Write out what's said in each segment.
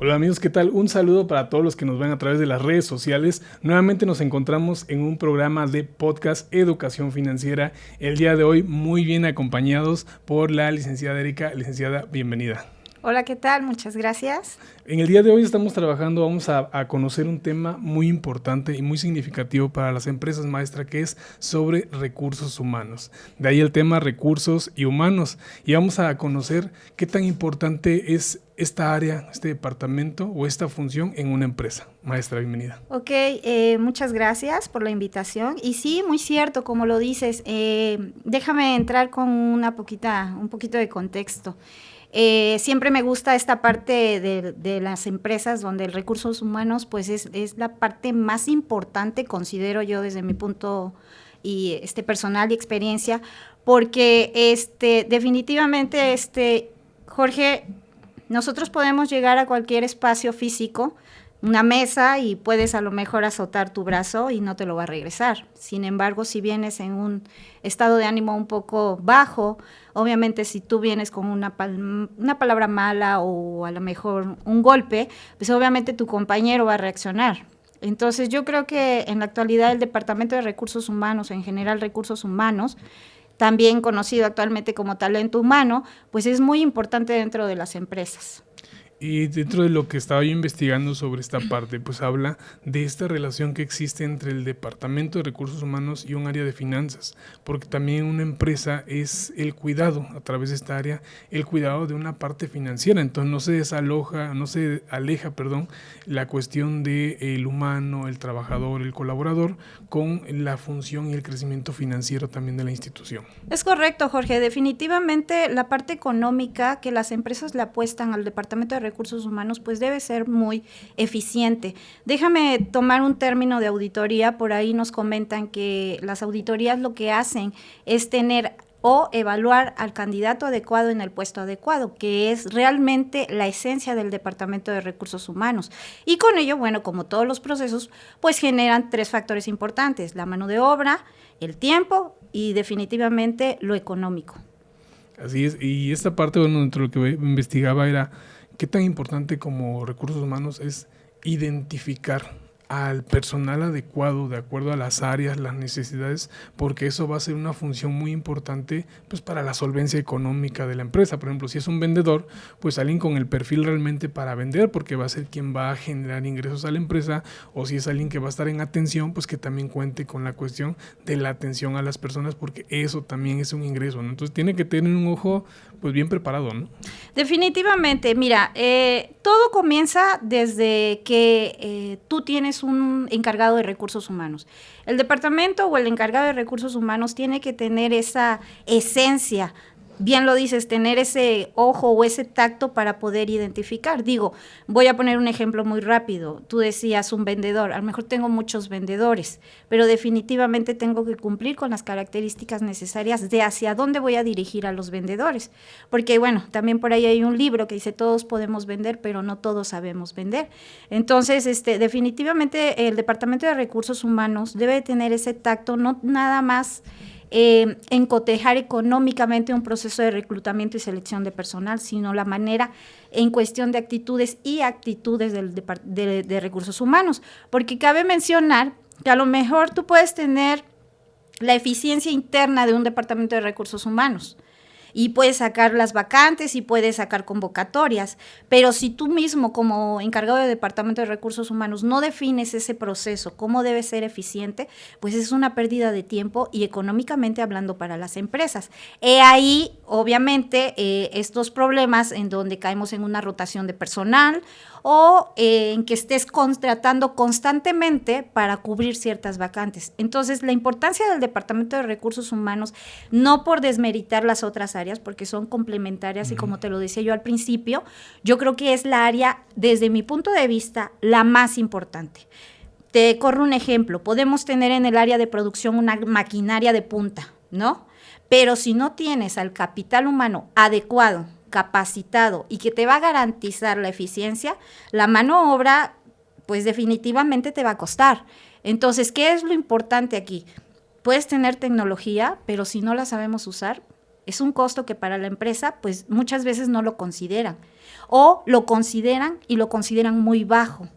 Hola amigos, ¿qué tal? Un saludo para todos los que nos ven a través de las redes sociales. Nuevamente nos encontramos en un programa de podcast Educación Financiera. El día de hoy muy bien acompañados por la licenciada Erika. Licenciada, bienvenida. Hola, ¿qué tal? Muchas gracias. En el día de hoy estamos trabajando, vamos a conocer un tema muy importante y muy significativo para las empresas, maestra, que es sobre recursos humanos. De ahí el tema recursos y humanos. Y vamos a conocer qué tan importante es esta área, este departamento o esta función en una empresa. Maestra, bienvenida. Ok, muchas gracias por la invitación. Y sí, muy cierto, como lo dices. Déjame entrar con un poquito de contexto. Siempre me gusta esta parte de las empresas donde el recursos humanos pues es la parte más importante, considero yo desde mi punto personal y experiencia, porque definitivamente Jorge, nosotros podemos llegar a cualquier espacio físico, una mesa, y puedes a lo mejor azotar tu brazo y no te lo va a regresar. Sin embargo, si vienes en un estado de ánimo un poco bajo, obviamente si tú vienes con una palabra mala o a lo mejor un golpe, pues obviamente tu compañero va a reaccionar. Entonces yo creo que en la actualidad el Departamento de Recursos Humanos, en general recursos humanos, también conocido actualmente como talento humano, pues es muy importante dentro de las empresas. Y dentro de lo que estaba yo investigando sobre esta parte, pues habla de esta relación que existe entre el Departamento de Recursos Humanos y un área de finanzas, porque también una empresa es el cuidado, a través de esta área, el cuidado de una parte financiera. Entonces no se aleja, la cuestión del humano, el trabajador, el colaborador, con la función y el crecimiento financiero también de la institución. Es correcto, Jorge. Definitivamente la parte económica que las empresas le apuestan al Departamento de Recursos Humanos pues debe ser muy eficiente. Déjame tomar un término de auditoría. Por ahí nos comentan que las auditorías lo que hacen es tener o evaluar al candidato adecuado en el puesto adecuado, que es realmente la esencia del Departamento de Recursos Humanos. Y con ello, bueno, como todos los procesos, pues generan tres factores importantes: la mano de obra, el tiempo y definitivamente lo económico. Así es, y esta parte, bueno, dentro de lo que investigaba era qué tan importante como recursos humanos es identificar al personal adecuado de acuerdo a las áreas, las necesidades, porque eso va a ser una función muy importante pues para la solvencia económica de la empresa. Por ejemplo, si es un vendedor, pues alguien con el perfil realmente para vender, porque va a ser quien va a generar ingresos a la empresa, o si es alguien que va a estar en atención, pues que también cuente con la cuestión de la atención a las personas, porque eso también es un ingreso, ¿no? Entonces tiene que tener un ojo pues bien preparado, ¿no? Definitivamente, mira, todo comienza desde que tú tienes un encargado de recursos humanos. El departamento o el encargado de recursos humanos tiene que tener esa esencia, bien lo dices, tener ese ojo o ese tacto para poder identificar. Digo, voy a poner un ejemplo muy rápido. Tú decías un vendedor, a lo mejor tengo muchos vendedores, pero definitivamente tengo que cumplir con las características necesarias de hacia dónde voy a dirigir a los vendedores. Porque bueno, también por ahí hay un libro que dice todos podemos vender, pero no todos sabemos vender. Entonces, definitivamente el Departamento de Recursos Humanos debe tener ese tacto, no nada más en cotejar económicamente un proceso de reclutamiento y selección de personal, sino la manera en cuestión de actitudes y actitudes de recursos humanos. Porque cabe mencionar que a lo mejor tú puedes tener la eficiencia interna de un departamento de recursos humanos y puedes sacar las vacantes y puedes sacar convocatorias, pero si tú mismo como encargado de Departamento de Recursos Humanos no defines ese proceso, cómo debe ser eficiente, pues es una pérdida de tiempo y económicamente hablando para las empresas. Ahí, obviamente, estos problemas en donde caemos en una rotación de personal o en que estés contratando constantemente para cubrir ciertas vacantes. Entonces, la importancia del Departamento de Recursos Humanos, no por desmeritar las otras áreas, porque son complementarias y como te lo decía yo al principio, yo creo que es la área, desde mi punto de vista, la más importante. Te corro un ejemplo, podemos tener en el área de producción una maquinaria de punta, ¿no? Pero si no tienes al capital humano adecuado, capacitado y que te va a garantizar la eficiencia, la mano obra pues definitivamente te va a costar. Entonces, ¿qué es lo importante aquí? Puedes tener tecnología, pero si no la sabemos usar, es un costo que para la empresa pues muchas veces no lo consideran. o lo consideran y lo consideran muy bajo.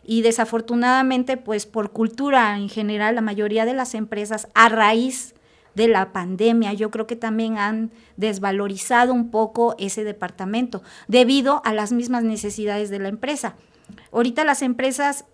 Y desafortunadamente, pues por cultura en general, la mayoría de las empresas, a raíz de la pandemia, yo creo que también han desvalorizado un poco ese departamento debido a las mismas necesidades de la empresa. Ahorita las empresas,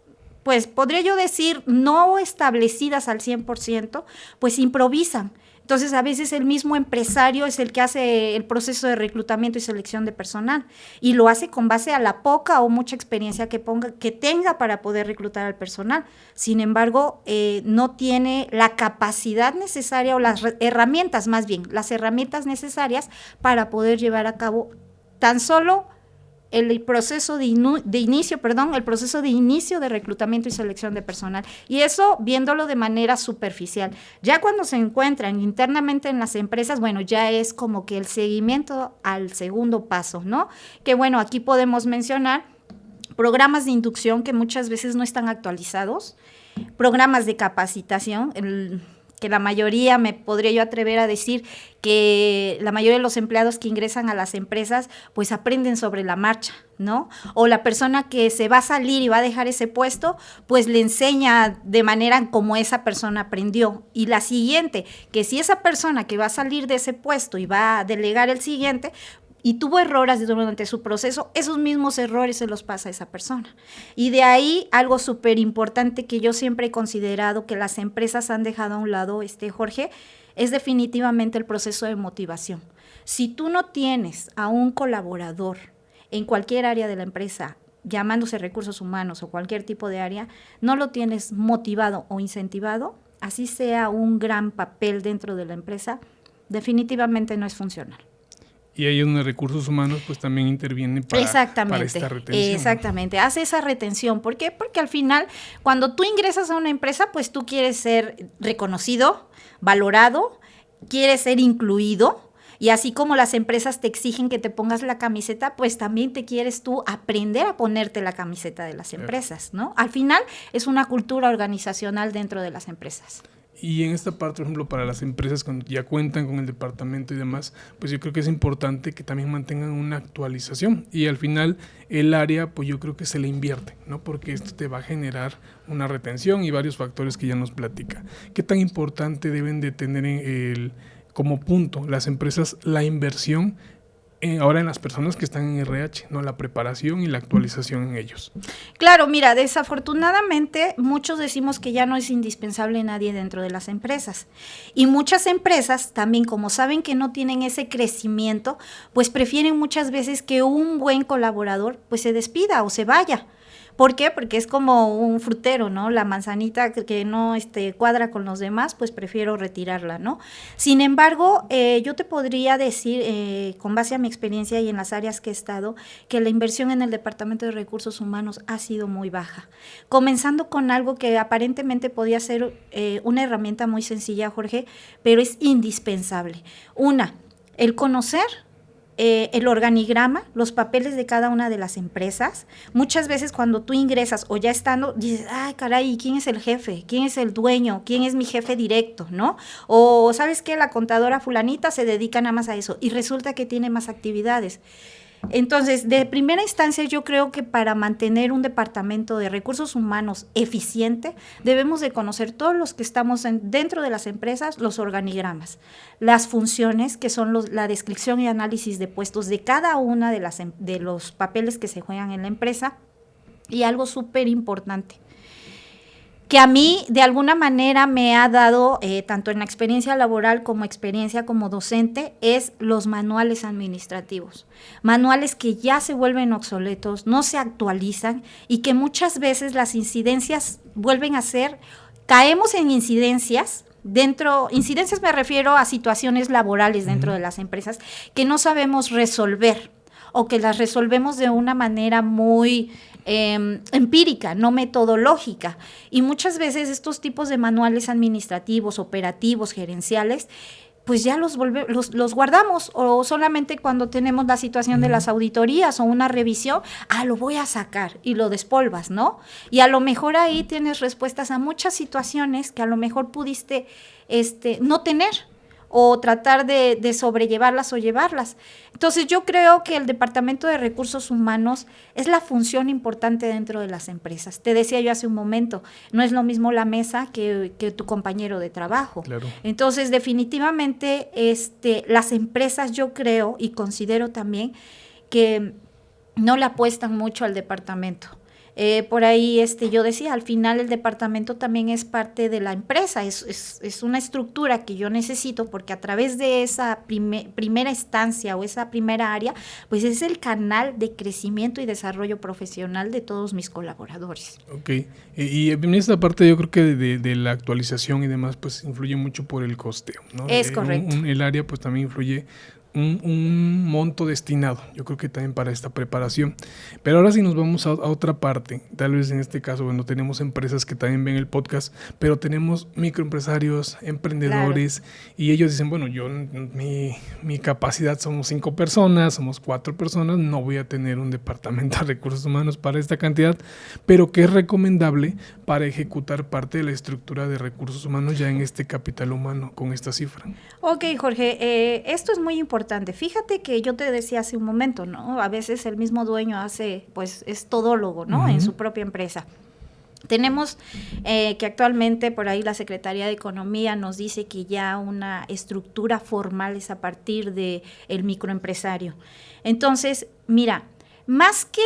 pues podría yo decir, no establecidas al 100%, pues improvisan. Entonces, a veces el mismo empresario es el que hace el proceso de reclutamiento y selección de personal y lo hace con base a la poca o mucha experiencia que tenga para poder reclutar al personal. Sin embargo, no tiene la capacidad necesaria o las herramientas, más bien, las herramientas necesarias para poder llevar a cabo tan solo el proceso de inicio de reclutamiento y selección de personal. Y eso viéndolo de manera superficial. Ya cuando se encuentran internamente en las empresas, bueno, ya es como que el seguimiento al segundo paso, ¿no? Que bueno, aquí podemos mencionar programas de inducción que muchas veces no están actualizados, programas de capacitación, que la mayoría, me podría yo atrever a decir, que la mayoría de los empleados que ingresan a las empresas, pues aprenden sobre la marcha, ¿no? O la persona que se va a salir y va a dejar ese puesto, pues le enseña de manera como esa persona aprendió. Y la siguiente, que si esa persona que va a salir de ese puesto y va a delegar el siguiente, y tuvo errores durante su proceso, esos mismos errores se los pasa a esa persona. Y de ahí algo súper importante que yo siempre he considerado que las empresas han dejado a un lado, Jorge, es definitivamente el proceso de motivación. Si tú no tienes a un colaborador en cualquier área de la empresa, llamándose recursos humanos o cualquier tipo de área, no lo tienes motivado o incentivado, así sea un gran papel dentro de la empresa, definitivamente no es funcional. Y ahí en recursos humanos pues también interviene para esta retención. Exactamente, hace esa retención. ¿Por qué? Porque al final, cuando tú ingresas a una empresa, pues tú quieres ser reconocido, valorado, quieres ser incluido. Y así como las empresas te exigen que te pongas la camiseta, pues también te quieres tú aprender a ponerte la camiseta de las empresas, ¿no? Al final es una cultura organizacional dentro de las empresas. Y en esta parte, por ejemplo, para las empresas cuando ya cuentan con el departamento y demás, pues yo creo que es importante que también mantengan una actualización y al final el área, pues yo creo que se le invierte, ¿no? Porque esto te va a generar una retención y varios factores que ya nos platica. ¿Qué tan importante deben de tener como punto las empresas la inversión ahora en las personas que están en RH, ¿no? La preparación y la actualización en ellos? Claro, mira, desafortunadamente muchos decimos que ya no es indispensable nadie dentro de las empresas. Y muchas empresas también, como saben que no tienen ese crecimiento, pues prefieren muchas veces que un buen colaborador pues se despida o se vaya. ¿Por qué? Porque es como un frutero, ¿no? La manzanita que no cuadra con los demás, pues prefiero retirarla, ¿no? Sin embargo, yo te podría decir, con base a mi experiencia y en las áreas que he estado, que la inversión en el Departamento de Recursos Humanos ha sido muy baja. Comenzando con algo que aparentemente podía ser una herramienta muy sencilla, Jorge, pero es indispensable. El conocer el organigrama, los papeles de cada una de las empresas. Muchas veces cuando tú ingresas o ya estando, dices, ay, caray, ¿quién es el jefe? ¿Quién es el dueño? ¿Quién es mi jefe directo? ¿No? O, ¿sabes qué? La contadora fulanita se dedica nada más a eso y resulta que tiene más actividades. Entonces, de primera instancia, yo creo que para mantener un departamento de recursos humanos eficiente, debemos de conocer todos los que estamos dentro de las empresas, los organigramas, las funciones, que son la descripción y análisis de puestos de cada una de los papeles que se juegan en la empresa, y algo súper importante, que a mí de alguna manera me ha dado, tanto en la experiencia laboral como experiencia como docente, es los manuales administrativos. Manuales que ya se vuelven obsoletos, no se actualizan y que muchas veces las incidencias vuelven a ser, caemos en incidencias me refiero a situaciones laborales dentro de las empresas que no sabemos resolver o que las resolvemos de una manera muy empírica, no metodológica. Y muchas veces estos tipos de manuales administrativos, operativos, gerenciales, pues ya los guardamos, o solamente cuando tenemos la situación de las auditorías o una revisión, lo voy a sacar y lo despolvas, ¿no? Y a lo mejor ahí tienes respuestas a muchas situaciones que a lo mejor pudiste no tener, o tratar de sobrellevarlas o llevarlas. Entonces yo creo que el Departamento de Recursos Humanos es la función importante dentro de las empresas. Te decía yo hace un momento, no es lo mismo la mesa que tu compañero de trabajo. Claro. Entonces definitivamente las empresas, yo creo y considero también que no le apuestan mucho al departamento. Por ahí yo decía, al final el departamento también es parte de la empresa, es una estructura que yo necesito porque a través de esa primera instancia o esa primera área, pues es el canal de crecimiento y desarrollo profesional de todos mis colaboradores. Ok, y en esta parte yo creo que de la actualización y demás, pues influye mucho por el costeo, ¿no? Es correcto. El área pues también influye un monto destinado, yo creo que también para esta preparación. Pero ahora sí nos vamos a otra parte, tal vez en este caso, bueno, tenemos empresas que también ven el podcast, pero tenemos microempresarios, emprendedores, claro. Y ellos dicen, bueno, mi capacidad somos 5 personas, somos 4 personas, no voy a tener un departamento de recursos humanos para esta cantidad, pero ¿qué es recomendable para ejecutar parte de la estructura de recursos humanos ya en este capital humano con esta cifra? Ok, Jorge, esto es muy importante. Fíjate que yo te decía hace un momento, ¿no? A veces el mismo dueño es todólogo, ¿no? En su propia empresa. Tenemos que actualmente por ahí la Secretaría de Economía nos dice que ya una estructura formal es a partir del microempresario. Entonces, mira, más que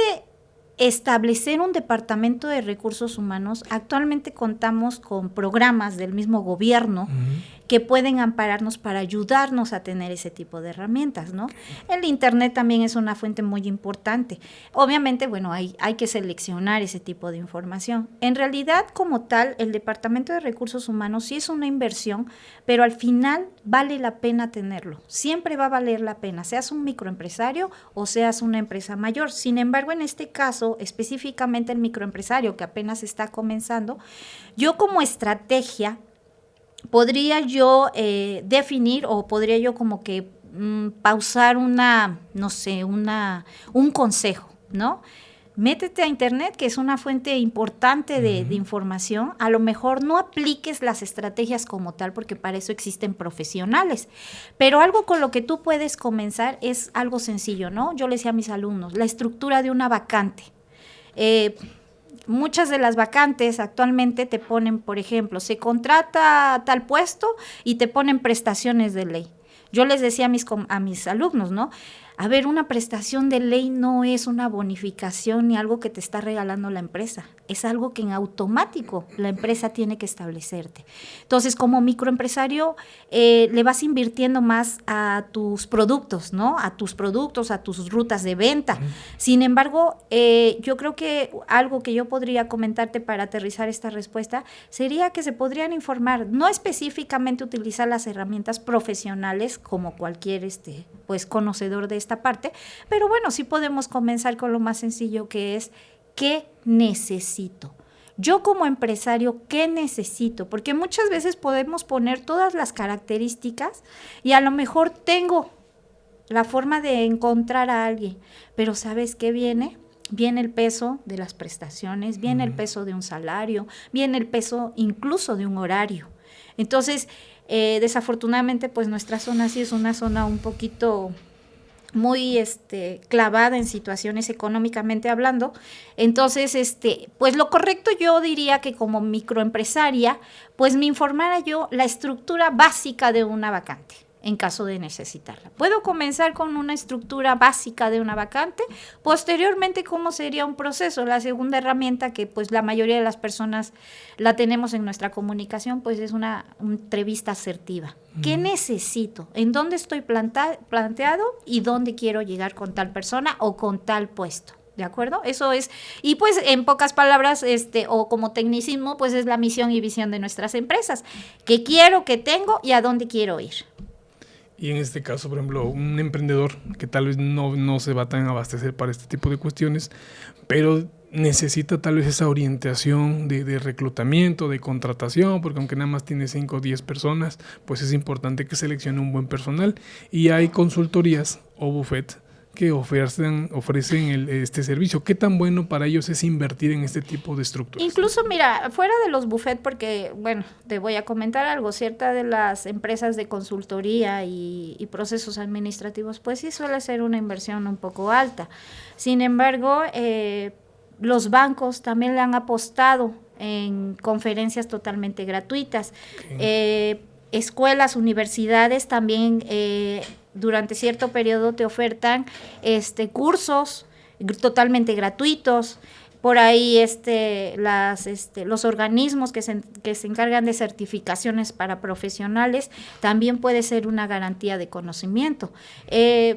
establecer un departamento de recursos humanos, actualmente contamos con programas del mismo gobierno que pueden ampararnos para ayudarnos a tener ese tipo de herramientas, ¿no? El Internet también es una fuente muy importante. Obviamente, bueno, hay que seleccionar ese tipo de información. En realidad, como tal, el Departamento de Recursos Humanos sí es una inversión, pero al final vale la pena tenerlo. Siempre va a valer la pena, seas un microempresario o seas una empresa mayor. Sin embargo, en este caso, específicamente el microempresario que apenas está comenzando, yo como estrategia podría yo definir o podría yo como que pausar un consejo, ¿no? Métete a Internet, que es una fuente importante de información. A lo mejor no apliques las estrategias como tal, porque para eso existen profesionales. Pero algo con lo que tú puedes comenzar es algo sencillo, ¿no? Yo le decía a mis alumnos, la estructura de una vacante. Muchas de las vacantes actualmente te ponen, por ejemplo, se contrata tal puesto y te ponen prestaciones de ley. Yo les decía a mis alumnos, ¿no? A ver, una prestación de ley no es una bonificación ni algo que te está regalando la empresa. Es algo que en automático la empresa tiene que establecerte. Entonces, como microempresario, le vas invirtiendo más a tus productos, ¿no? A tus productos, a tus rutas de venta. Sin embargo, yo creo que algo que yo podría comentarte para aterrizar esta respuesta sería que se podrían informar, no específicamente utilizar las herramientas profesionales como cualquier conocedor de esta parte, pero bueno, sí podemos comenzar con lo más sencillo, que es ¿qué necesito? Yo como empresario, ¿qué necesito? Porque muchas veces podemos poner todas las características y a lo mejor tengo la forma de encontrar a alguien, pero ¿sabes qué viene? Viene el peso de las prestaciones, viene el peso de un salario, viene el peso incluso de un horario. Entonces, desafortunadamente, pues nuestra zona sí es una zona un poquito muy clavada en situaciones económicamente hablando. Entonces, pues lo correcto yo diría que como microempresaria, pues me informara yo la estructura básica de una vacante en caso de necesitarla. Puedo comenzar con una estructura básica de una vacante, posteriormente cómo sería un proceso. La segunda herramienta que pues la mayoría de las personas la tenemos en nuestra comunicación, pues es una entrevista asertiva. ¿Qué necesito? ¿En dónde estoy planteado? ¿Y dónde quiero llegar con tal persona o con tal puesto? ¿De acuerdo? Eso es, y pues en pocas palabras, o como tecnicismo, pues es la misión y visión de nuestras empresas. ¿Qué quiero, qué tengo y a dónde quiero ir? Y en este caso, por ejemplo, un emprendedor que tal vez no se va tan a abastecer para este tipo de cuestiones, pero necesita tal vez esa orientación de reclutamiento, de contratación, porque aunque nada más tiene 5 o 10 personas, pues es importante que seleccione un buen personal. Y hay consultorías o buffet que ofrecen este servicio. ¿Qué tan bueno para ellos es invertir en este tipo de estructuras? Incluso, mira, fuera de los buffet, porque, bueno, te voy a comentar algo, cierta de las empresas de consultoría y procesos administrativos, pues sí suele ser una inversión un poco alta. Sin embargo, los bancos también le han apostado en conferencias totalmente gratuitas. Okay. Escuelas, universidades también durante cierto periodo te ofertan cursos totalmente gratuitos. Por ahí los organismos que se encargan de certificaciones para profesionales también puede ser una garantía de conocimiento.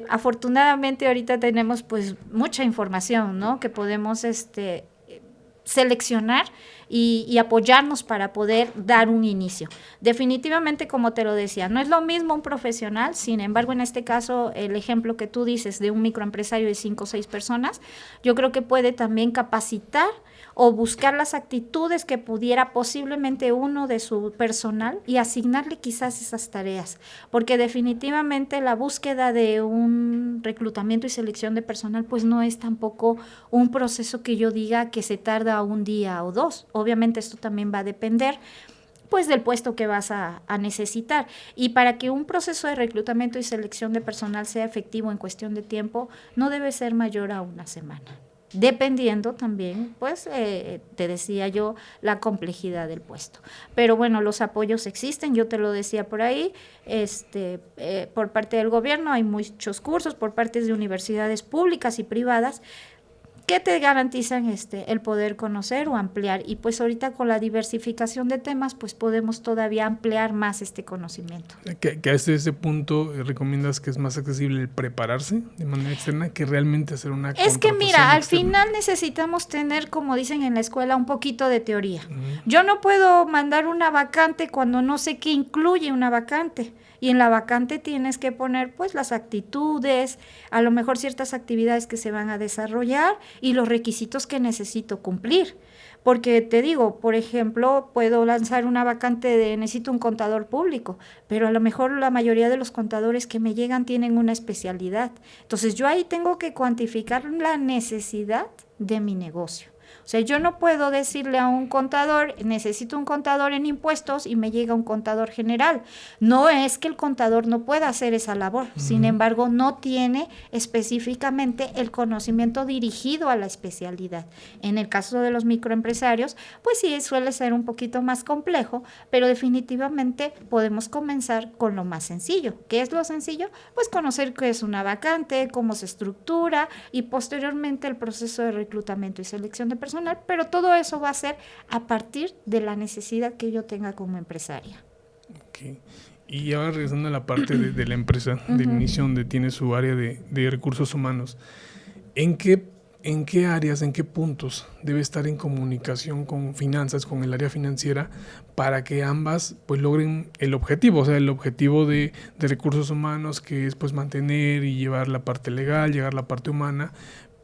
Afortunadamente ahorita tenemos pues mucha información, ¿no? Que podemos seleccionar y apoyarnos para poder dar un inicio. Definitivamente, como te lo decía, no es lo mismo un profesional, sin embargo, en este caso, el ejemplo que tú dices de un microempresario de 5 o 6 personas, yo creo que puede también capacitar o buscar las actitudes que pudiera posiblemente uno de su personal y asignarle quizás esas tareas, porque definitivamente la búsqueda de un reclutamiento y selección de personal pues no es tampoco un proceso que yo diga que se tarda un día o dos. Obviamente esto también va a depender pues del puesto que vas a necesitar, y para que un proceso de reclutamiento y selección de personal sea efectivo en cuestión de tiempo no debe ser mayor a una semana. Dependiendo también, pues, te decía yo, la complejidad del puesto. Pero bueno, los apoyos existen, yo te lo decía por ahí, por parte del gobierno hay muchos cursos, por parte de universidades públicas y privadas, que te garantizan el poder conocer o ampliar, y pues ahorita con la diversificación de temas pues podemos todavía ampliar más este conocimiento. Que hasta ese punto recomiendas que es más accesible el prepararse de manera externa que realmente hacer una contratación. Es que mira, al externa. final necesitamos tener, como dicen en la escuela, un poquito de teoría. Yo no puedo mandar una vacante cuando no sé qué incluye una vacante. Y en la vacante tienes que poner pues las actitudes, a lo mejor ciertas actividades que se van a desarrollar y los requisitos que necesito cumplir. Porque te digo, por ejemplo, puedo lanzar una vacante de necesito un contador público, pero a lo mejor la mayoría de los contadores que me llegan tienen una especialidad. Entonces yo ahí tengo que cuantificar la necesidad de mi negocio. O sea, yo no puedo decirle a un contador, necesito un contador en impuestos y me llega un contador general. No es que el contador no pueda hacer esa labor, sin embargo, no tiene específicamente el conocimiento dirigido a la especialidad. En el caso de los microempresarios, pues sí, suele ser un poquito más complejo, pero definitivamente podemos comenzar con lo más sencillo. ¿Qué es lo sencillo? Pues conocer qué es una vacante, cómo se estructura y posteriormente el proceso de reclutamiento y selección de personal, pero todo eso va a ser a partir de la necesidad que yo tenga como empresaria. Okay. Y ahora regresando a la parte de la empresa, del inicio donde tiene su área de recursos humanos, ¿en qué áreas, en qué puntos debe estar en comunicación con finanzas, con el área financiera, para que ambas pues logren el objetivo? O sea, el objetivo de recursos humanos, que es pues mantener y llevar la parte legal, llegar la parte humana,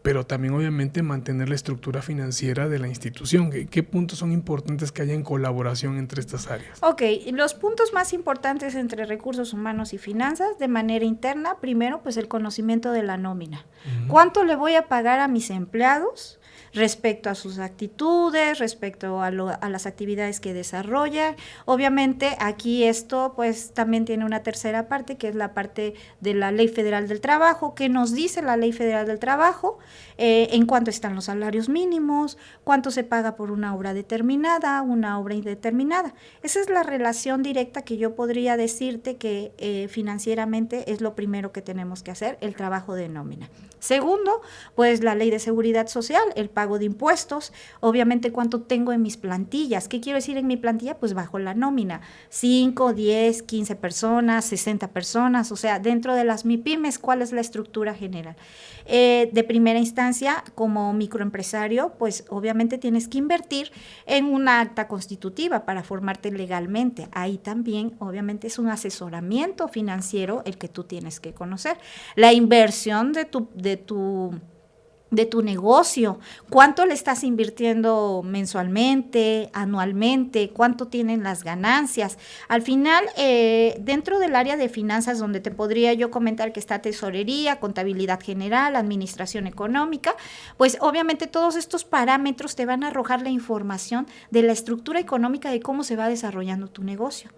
pero también obviamente mantener la estructura financiera de la institución. ¿Qué puntos son importantes que haya en colaboración entre estas áreas? Ok, los puntos más importantes entre recursos humanos y finanzas de manera interna, primero pues el conocimiento de la nómina. ¿Cuánto le voy a pagar a mis empleados respecto a sus actitudes, respecto a las actividades que desarrollan? Obviamente aquí esto pues también tiene una tercera parte, que es la parte de la Ley Federal del Trabajo. ¿Qué nos dice la Ley Federal del Trabajo? En cuánto están los salarios mínimos, cuánto se paga por una obra determinada, una obra indeterminada. Esa es la relación directa que yo podría decirte que financieramente es lo primero que tenemos que hacer, el trabajo de nómina. Segundo, pues la Ley de Seguridad Social, el pago de impuestos, obviamente cuánto tengo en mis plantillas. ¿Qué quiero decir en mi plantilla? Pues bajo la nómina, 5, 10, 15 personas, 60 personas, o sea, dentro de las MIPYMES, ¿cuál es la estructura general? De primera instancia, como microempresario, pues obviamente tienes que invertir en una acta constitutiva para formarte legalmente. Ahí también, obviamente, es un asesoramiento financiero el que tú tienes que conocer. La inversión de tu de tu negocio, cuánto le estás invirtiendo mensualmente, anualmente, cuánto tienen las ganancias. Al final, dentro del área de finanzas, donde te podría yo comentar que está tesorería, contabilidad general, administración económica, pues obviamente todos estos parámetros te van a arrojar la información de la estructura económica de cómo se va desarrollando tu negocio.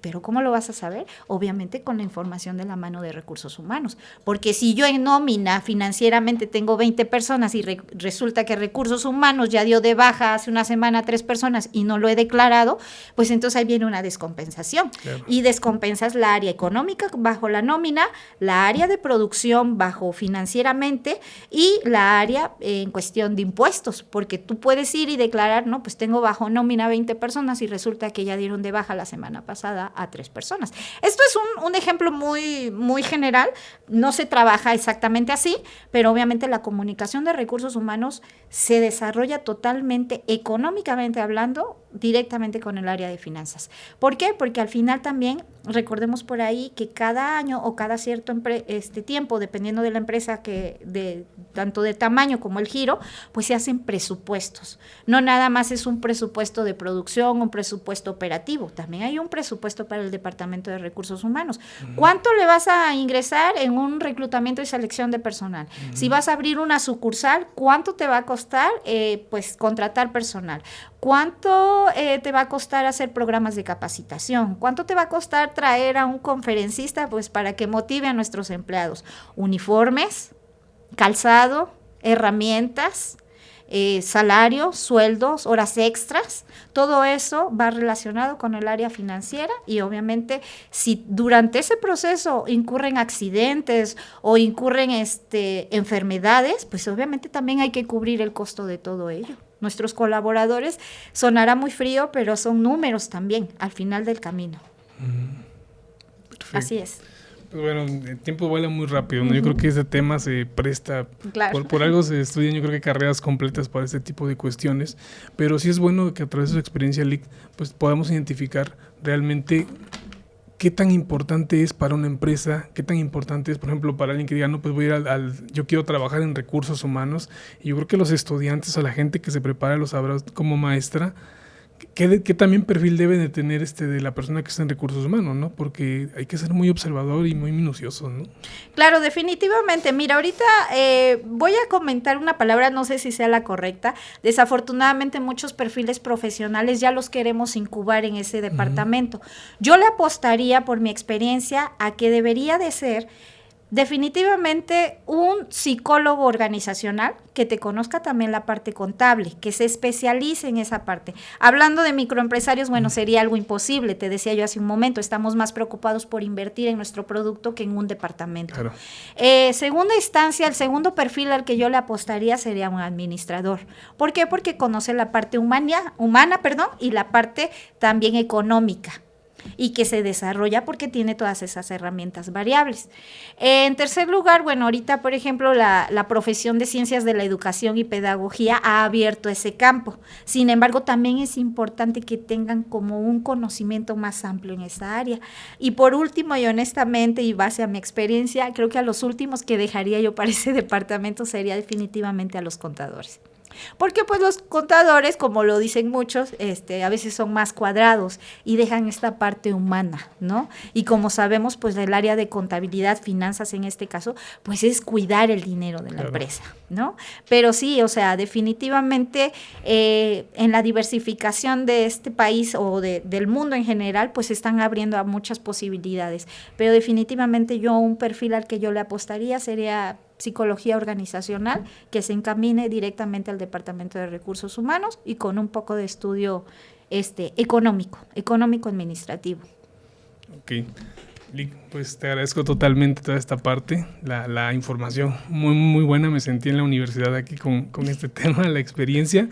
¿Pero cómo lo vas a saber? Obviamente con la información de la mano de recursos humanos. Porque si yo en nómina financieramente tengo 20 personas y resulta que recursos humanos ya dio de baja hace una semana a 3 personas y no lo he declarado, pues entonces ahí viene una descompensación. Claro. Y descompensas la área económica bajo la nómina, la área de producción bajo financieramente y la área en cuestión de impuestos. Porque tú puedes ir y declarar, no, pues tengo bajo nómina 20 personas y resulta que ya dieron de baja la semana pasada a 3 personas. Esto es un ejemplo muy, muy general, no se trabaja exactamente así, pero obviamente la comunicación de recursos humanos se desarrolla totalmente, económicamente hablando, directamente con el área de finanzas. ¿Por qué? Porque al final también, recordemos por ahí que cada año o cada cierto tiempo, dependiendo de la empresa, tanto de tamaño como el giro, pues se hacen presupuestos. No nada más es un presupuesto de producción, un presupuesto operativo, también hay un presupuesto para el Departamento de Recursos Humanos. ¿Cuánto le vas a ingresar en un reclutamiento y selección de personal? Si vas a abrir una sucursal, ¿cuánto te va a costar pues contratar personal? ¿Cuánto te va a costar hacer programas de capacitación? ¿Cuánto te va a costar traer a un conferencista pues para que motive a nuestros empleados? Uniformes, calzado, herramientas, salario, sueldos, horas extras, todo eso va relacionado con el área financiera y obviamente si durante ese proceso incurren accidentes o incurren enfermedades, pues obviamente también hay que cubrir el costo de todo ello. Nuestros colaboradores, sonará muy frío, pero son números también al final del camino. Perfecto. Así es. Pues bueno, el tiempo vuela muy rápido, ¿no? Yo creo que ese tema se presta, claro. por algo se estudian, yo creo que carreras completas para este tipo de cuestiones, pero sí es bueno que a través de su experiencia, Lic, pues podamos identificar realmente qué tan importante es para una empresa, qué tan importante es, por ejemplo, para alguien que diga, no, pues voy a ir yo quiero trabajar en recursos humanos, y yo creo que los estudiantes o la gente que se prepara lo sabrá como maestra, ¿qué también perfil debe de tener de la persona que está en recursos humanos, ¿no? Porque hay que ser muy observador y muy minucioso, ¿no? Claro, definitivamente. Mira, ahorita voy a comentar una palabra, no sé si sea la correcta. Desafortunadamente muchos perfiles profesionales ya los queremos incubar en ese departamento. Yo le apostaría, por mi experiencia, a que debería de ser definitivamente un psicólogo organizacional que te conozca también la parte contable, que se especialice en esa parte. Hablando de microempresarios, bueno, sería algo imposible, te decía yo hace un momento, estamos más preocupados por invertir en nuestro producto que en un departamento. Claro. Segunda instancia, el segundo perfil al que yo le apostaría sería un administrador. ¿Por qué? Porque conoce la parte humana, y la parte también económica, y que se desarrolla porque tiene todas esas herramientas variables. En tercer lugar, bueno, ahorita, por ejemplo, la profesión de ciencias de la educación y pedagogía ha abierto ese campo. Sin embargo, también es importante que tengan como un conocimiento más amplio en esa área. Y por último, y honestamente, y base a mi experiencia, creo que a los últimos que dejaría yo para ese departamento sería definitivamente a los contadores. Porque pues los contadores, como lo dicen muchos, a veces son más cuadrados y dejan esta parte humana, ¿no? Y como sabemos, pues el área de contabilidad, finanzas en este caso, pues es cuidar el dinero de la empresa, ¿no? Pero sí, o sea, definitivamente en la diversificación de este país o del mundo en general, pues están abriendo a muchas posibilidades. Pero definitivamente un perfil al que yo le apostaría sería psicología organizacional, que se encamine directamente al Departamento de Recursos Humanos y con un poco de estudio económico-administrativo. Ok. Lic, pues te agradezco totalmente toda esta parte, la información muy, muy buena, me sentí en la universidad aquí con este tema, la experiencia.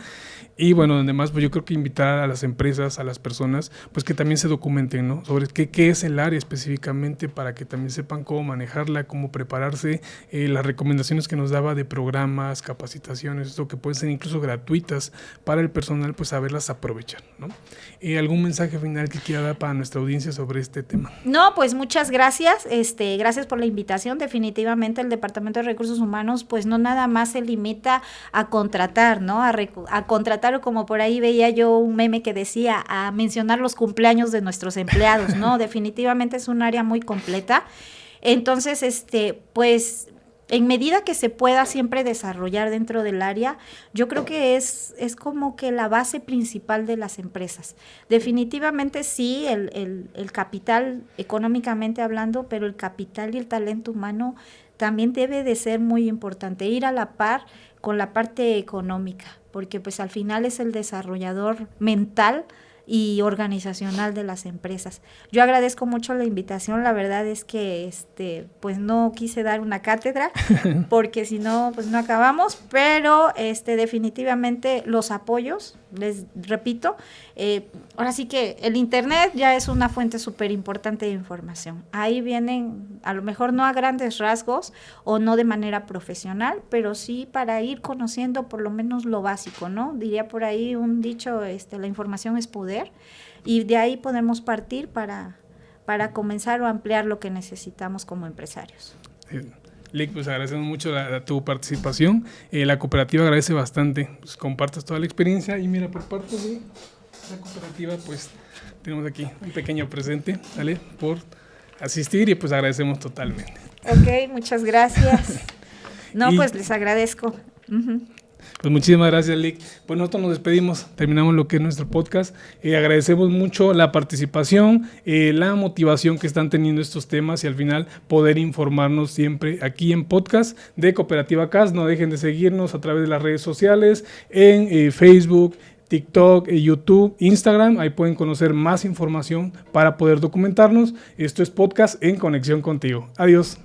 Y bueno, además, pues yo creo que invitar a las empresas, a las personas, pues que también se documenten, ¿no? Sobre qué es el área específicamente para que también sepan cómo manejarla, cómo prepararse, las recomendaciones que nos daba de programas, capacitaciones, esto que pueden ser incluso gratuitas para el personal, pues saberlas aprovechar, ¿no? ¿Algún mensaje final que quiera dar para nuestra audiencia sobre este tema? No, pues muchas gracias. Gracias por la invitación. Definitivamente el Departamento de Recursos Humanos, pues no nada más se limita a contratar, ¿no? A contratar, o como por ahí veía yo un meme que decía, a mencionar los cumpleaños de nuestros empleados, ¿no? Definitivamente es un área muy completa. Entonces, pues en medida que se pueda siempre desarrollar dentro del área, yo creo que es como que la base principal de las empresas. Definitivamente sí, el capital, económicamente hablando, pero el capital y el talento humano también debe de ser muy importante, ir a la par con la parte económica, porque pues al final es el desarrollador mental y organizacional de las empresas. Yo agradezco mucho la invitación, la verdad es que pues no quise dar una cátedra porque si no pues no acabamos, pero definitivamente los apoyos, les repito, ahora sí que el internet ya es una fuente súper importante de información. Ahí vienen, a lo mejor no a grandes rasgos o no de manera profesional, pero sí para ir conociendo por lo menos lo básico, ¿no? Diría por ahí un dicho, la información es poder, y de ahí podemos partir para comenzar o ampliar lo que necesitamos como empresarios. Lic, pues agradecemos mucho tu participación. La cooperativa agradece bastante, pues compartas toda la experiencia, y mira, por parte de la cooperativa pues tenemos aquí un pequeño presente, ¿vale? Por asistir, y pues agradecemos totalmente. Ok, muchas gracias. No, pues les agradezco. Uh-huh. Pues muchísimas gracias, Lic. Pues nosotros nos despedimos, terminamos lo que es nuestro podcast. Agradecemos mucho la participación, la motivación que están teniendo estos temas, y al final poder informarnos siempre aquí en podcast de Cooperativa CAS. No dejen de seguirnos a través de las redes sociales, en Facebook, TikTok, YouTube, Instagram. Ahí pueden conocer más información para poder documentarnos. Esto es podcast en conexión contigo. Adiós.